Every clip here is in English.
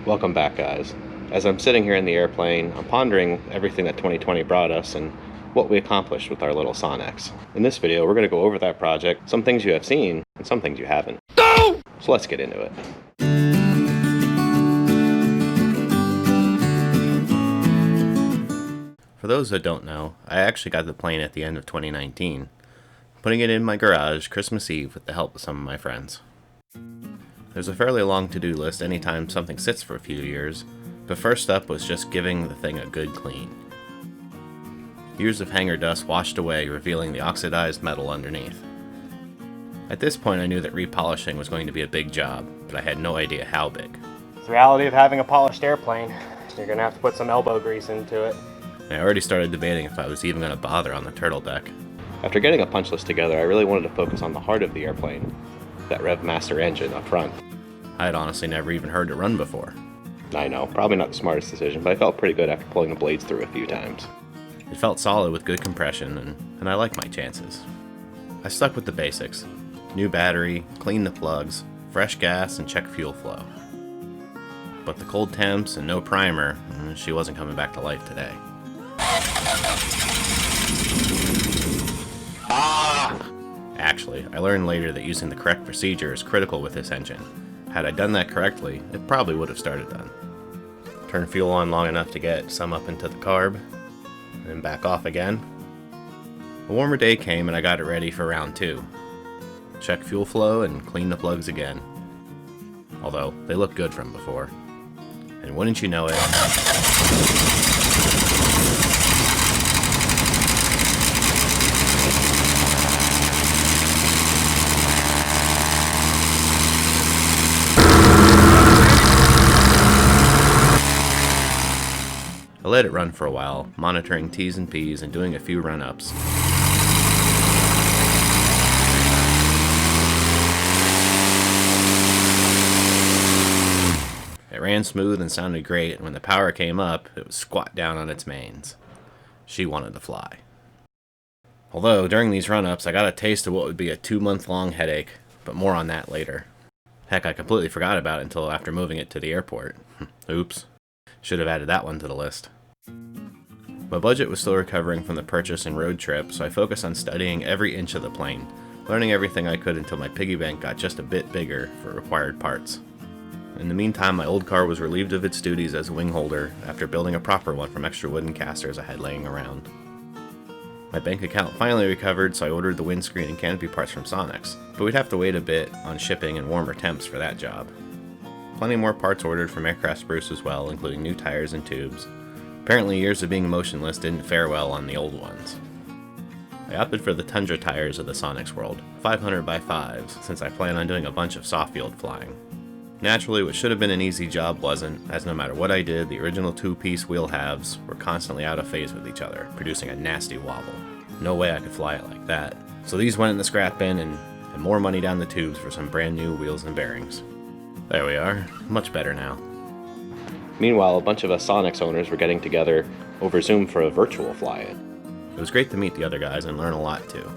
Welcome back, guys. As I'm sitting here in the airplane, I'm pondering everything that 2020 brought us and what we accomplished with our little Sonex. In this video, we're going to go over that project, some things you have seen, and some things you haven't. Go! So let's get into it. For those that don't know, I actually got the plane at the end of 2019, putting it in my garage Christmas Eve with the help of some of my friends. There's a fairly long to-do list anytime something sits for a few years, but first up was just giving the thing a good clean. Years of hangar dust washed away, revealing the oxidized metal underneath. At this point I knew that repolishing was going to be a big job, but I had no idea how big. It's the reality of having a polished airplane. You're going to have to put some elbow grease into it. I already started debating if I was even going to bother on the turtle deck. After getting a punch list together, I really wanted to focus on the heart of the airplane, that revmaster engine up front. I had honestly never even heard it run before. I know, probably not the smartest decision, but I felt pretty good after pulling the blades through a few times. It felt solid with good compression, and I liked my chances. I stuck with the basics. New battery, clean the plugs, fresh gas, and check fuel flow. But the cold temps and no primer, she wasn't coming back to life today. Actually, I learned later that using the correct procedure is critical with this engine. Had I done that correctly, it probably would have started done. Turn fuel on long enough to get some up into the carb, then back off again. A warmer day came and I got it ready for round 2. Check fuel flow and clean the plugs again. Although, they look good from before. And wouldn't you know it, I let it run for a while, monitoring T's and P's and doing a few run-ups. It ran smooth and sounded great, and when the power came up, it was squat down on its mains. She wanted to fly. Although, during these run-ups, I got a taste of what would be a 2-month-long headache, but more on that later. Heck, I completely forgot about it until after moving it to the airport. Oops. Should have added that one to the list. My budget was still recovering from the purchase and road trip, so I focused on studying every inch of the plane, learning everything I could until my piggy bank got just a bit bigger for required parts. In the meantime, my old car was relieved of its duties as a wing holder after building a proper one from extra wooden casters I had laying around. My bank account finally recovered, so I ordered the windscreen and canopy parts from Sonex, but we'd have to wait a bit on shipping and warmer temps for that job. Plenty more parts ordered from Aircraft Spruce as well, including new tires and tubes. Apparently years of being motionless didn't fare well on the old ones. I opted for the Tundra tires of the Sonex world, 500 by 5s, since I plan on doing a bunch of soft field flying. Naturally, what should have been an easy job wasn't, as no matter what I did, the original 2-piece wheel halves were constantly out of phase with each other, producing a nasty wobble. No way I could fly it like that. So these went in the scrap bin and more money down the tubes for some brand new wheels and bearings. There we are, much better now. Meanwhile, a bunch of us Sonex owners were getting together over Zoom for a virtual fly-in. It was great to meet the other guys and learn a lot too.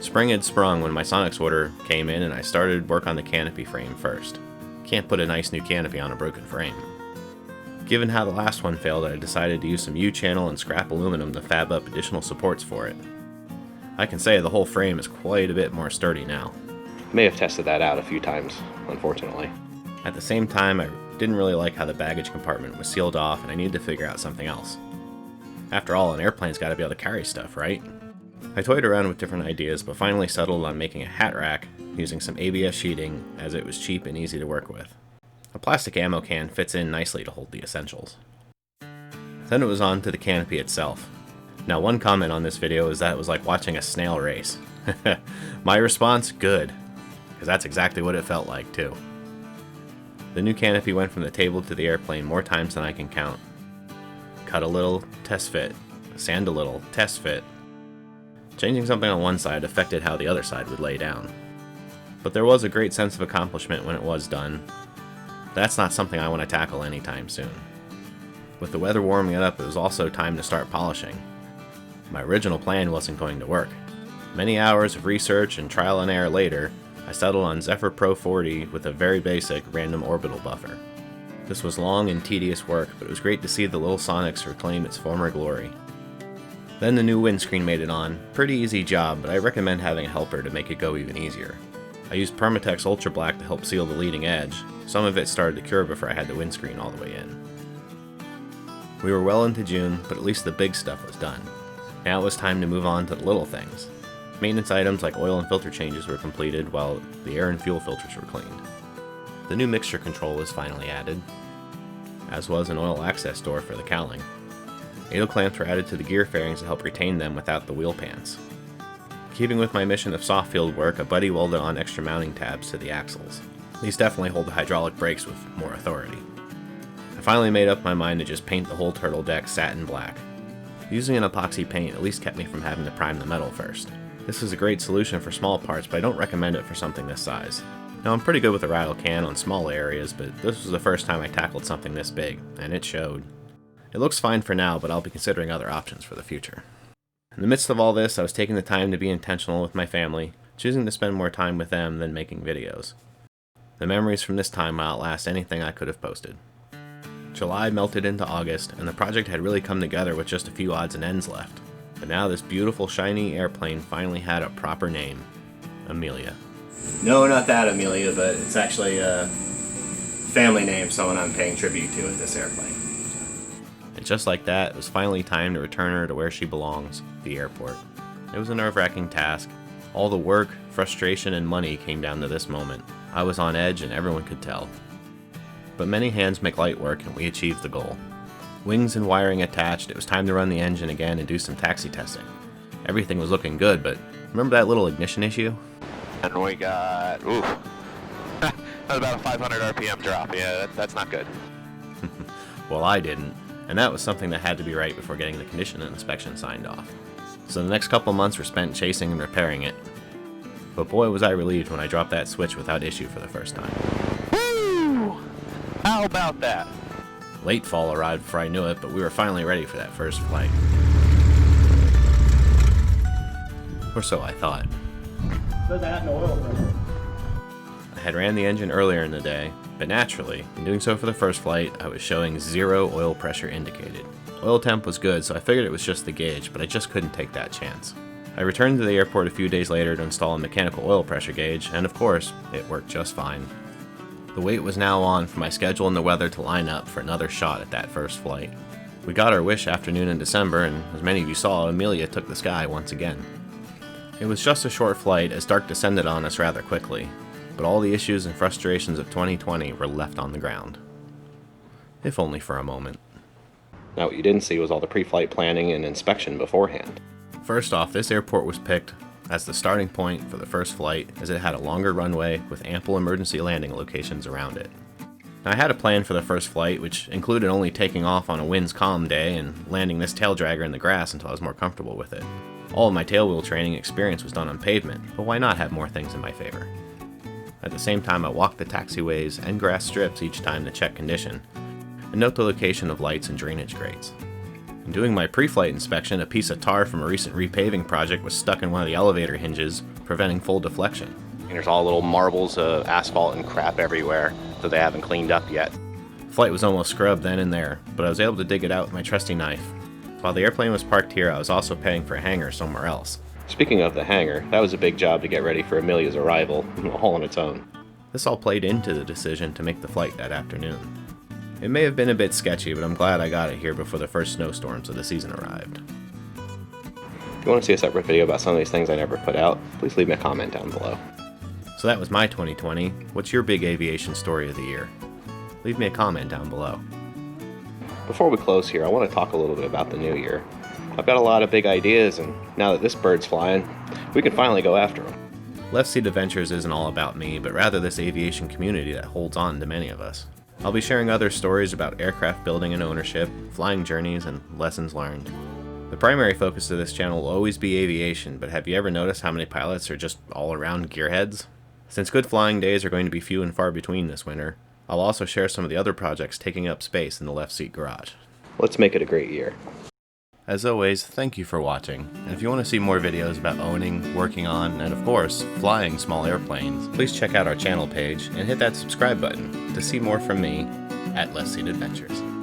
Spring had sprung when my Sonex order came in and I started work on the canopy frame first. Can't put a nice new canopy on a broken frame. Given how the last one failed, I decided to use some U-channel and scrap aluminum to fab up additional supports for it. I can say the whole frame is quite a bit more sturdy now. May have tested that out a few times, unfortunately. At the same time, I didn't really like how the baggage compartment was sealed off and I needed to figure out something else. After all, an airplane's gotta be able to carry stuff, right? I toyed around with different ideas, but finally settled on making a hat rack using some ABS sheeting as it was cheap and easy to work with. A plastic ammo can fits in nicely to hold the essentials. Then it was on to the canopy itself. Now, one comment on this video is that it was like watching a snail race. My response, good. Because that's exactly what it felt like, too. The new canopy went from the table to the airplane more times than I can count. Cut a little, test fit. Sand a little, test fit. Changing something on one side affected how the other side would lay down. But there was a great sense of accomplishment when it was done. That's not something I want to tackle anytime soon. With the weather warming up, it was also time to start polishing. My original plan wasn't going to work. Many hours of research and trial and error later, I settled on Zephyr Pro 40 with a very basic random orbital buffer. This was long and tedious work, but it was great to see the little Sonex reclaim its former glory. Then the new windscreen made it on. Pretty easy job, but I recommend having a helper to make it go even easier. I used Permatex Ultra Black to help seal the leading edge. Some of it started to cure before I had the windscreen all the way in. We were well into June, but at least the big stuff was done. Now it was time to move on to the little things. Maintenance items like oil and filter changes were completed, while the air and fuel filters were cleaned. The new mixture control was finally added, as was an oil access door for the cowling. Needle clamps were added to the gear fairings to help retain them without the wheel pants. Keeping with my mission of soft field work, a buddy welded on extra mounting tabs to the axles. These definitely hold the hydraulic brakes with more authority. I finally made up my mind to just paint the whole turtle deck satin black. Using an epoxy paint at least kept me from having to prime the metal first. This is a great solution for small parts, but I don't recommend it for something this size. Now, I'm pretty good with a rattle can on small areas, but this was the first time I tackled something this big, and it showed. It looks fine for now, but I'll be considering other options for the future. In the midst of all this, I was taking the time to be intentional with my family, choosing to spend more time with them than making videos. The memories from this time will outlast anything I could have posted. July melted into August, and the project had really come together with just a few odds and ends left. But now this beautiful, shiny airplane finally had a proper name. Amelia. No, not that Amelia, but it's actually a family name, someone I'm paying tribute to with this airplane. And just like that, it was finally time to return her to where she belongs, the airport. It was a nerve-wracking task. All the work, frustration, and money came down to this moment. I was on edge and everyone could tell. But many hands make light work, and we achieved the goal. Wings and wiring attached, it was time to run the engine again and do some taxi testing. Everything was looking good, but remember that little ignition issue? And we got, that's about a 500 RPM drop. Yeah, that's not good. Well, I didn't, and that was something that had to be right before getting the condition inspection signed off. So the next couple months were spent chasing and repairing it. But boy was I relieved when I dropped that switch without issue for the first time. Woo! How about that? Late fall arrived before I knew it, but we were finally ready for that first flight. Or so I thought. I had ran the engine earlier in the day, but naturally, in doing so for the first flight, I was showing 0 oil pressure indicated. Oil temp was good, so I figured it was just the gauge, but I just couldn't take that chance. I returned to the airport a few days later to install a mechanical oil pressure gauge, and of course, it worked just fine. The wait was now on for my schedule and the weather to line up for another shot at that first flight. We got our wish afternoon in December, and as many of you saw, Amelia took the sky once again. It was just a short flight as dark descended on us rather quickly, but all the issues and frustrations of 2020 were left on the ground. If only for a moment. Now what you didn't see was all the pre-flight planning and inspection beforehand. First off, this airport was picked as the starting point for the first flight, as it had a longer runway with ample emergency landing locations around it. Now, I had a plan for the first flight, which included only taking off on a winds calm day and landing this taildragger in the grass until I was more comfortable with it. All of my tailwheel training experience was done on pavement, but why not have more things in my favor? At the same time, I walked the taxiways and grass strips each time to check condition, and note the location of lights and drainage grates. In doing my pre-flight inspection, a piece of tar from a recent repaving project was stuck in one of the elevator hinges, preventing full deflection. And there's all little marbles of asphalt and crap everywhere that they haven't cleaned up yet. The flight was almost scrubbed then and there, but I was able to dig it out with my trusty knife. While the airplane was parked here, I was also paying for a hangar somewhere else. Speaking of the hangar, that was a big job to get ready for Amelia's arrival, all on its own. This all played into the decision to make the flight that afternoon. It may have been a bit sketchy, but I'm glad I got it here before the first snowstorms of the season arrived. If you want to see a separate video about some of these things I never put out, please leave me a comment down below. So that was my 2020. What's your big aviation story of the year? Leave me a comment down below. Before we close here, I want to talk a little bit about the new year. I've got a lot of big ideas, and now that this bird's flying, we can finally go after them. Left Seat Adventures isn't all about me, but rather this aviation community that holds on to many of us. I'll be sharing other stories about aircraft building and ownership, flying journeys, and lessons learned. The primary focus of this channel will always be aviation, but have you ever noticed how many pilots are just all-around gearheads? Since good flying days are going to be few and far between this winter, I'll also share some of the other projects taking up space in the Left Seat garage. Let's make it a great year. As always, thank you for watching, and if you want to see more videos about owning, working on, and of course, flying small airplanes, please check out our channel page and hit that subscribe button to see more from me at Less Seen Adventures.